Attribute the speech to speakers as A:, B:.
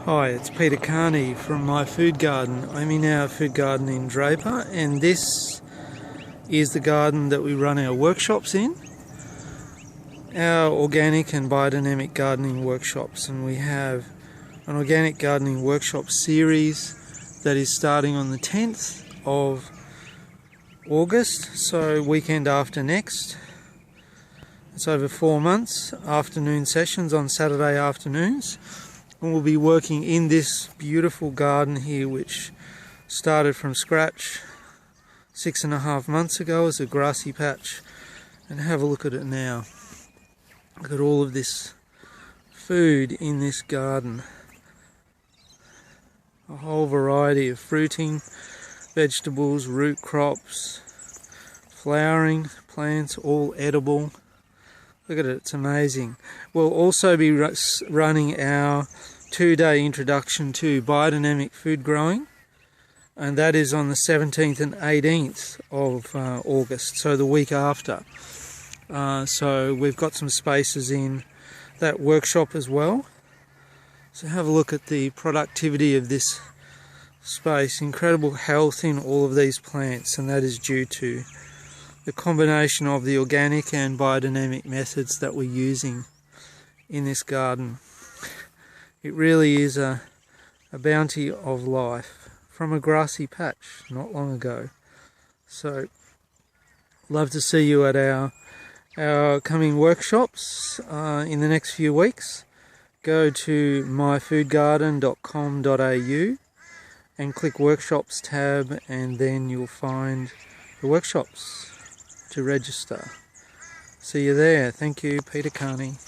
A: Hi, it's Peter Carney from my food garden. I'm in our food garden in Draper, and this is the garden that we run our workshops in, our organic and biodynamic gardening workshops. And we have an organic gardening workshop series that is starting on the 10th of August, so weekend after next. It's over 4 months, afternoon sessions on Saturday afternoons. And we'll be working in this beautiful garden here, which started from scratch 6.5 months ago as a grassy patch. And have a look at it now. Look at all of this food in this garden. A whole variety of fruiting, vegetables, root crops, flowering plants, all edible. Look at it, it's amazing. We'll also be running our 2-day introduction to biodynamic food growing, and that is on the 17th and 18th of August, so the week after. So we've got some spaces in that workshop as well. So have a look at the productivity of this space. Incredible health in all of these plants, and that is due to the combination of the organic and biodynamic methods that we're using in this garden. It really is a bounty of life from a grassy patch not long ago. So love to see you at our coming workshops in the next few weeks. Go to myfoodgarden.com.au and click workshops tab, and then you'll find the workshops to register. See you there. Thank you, Peter Carney.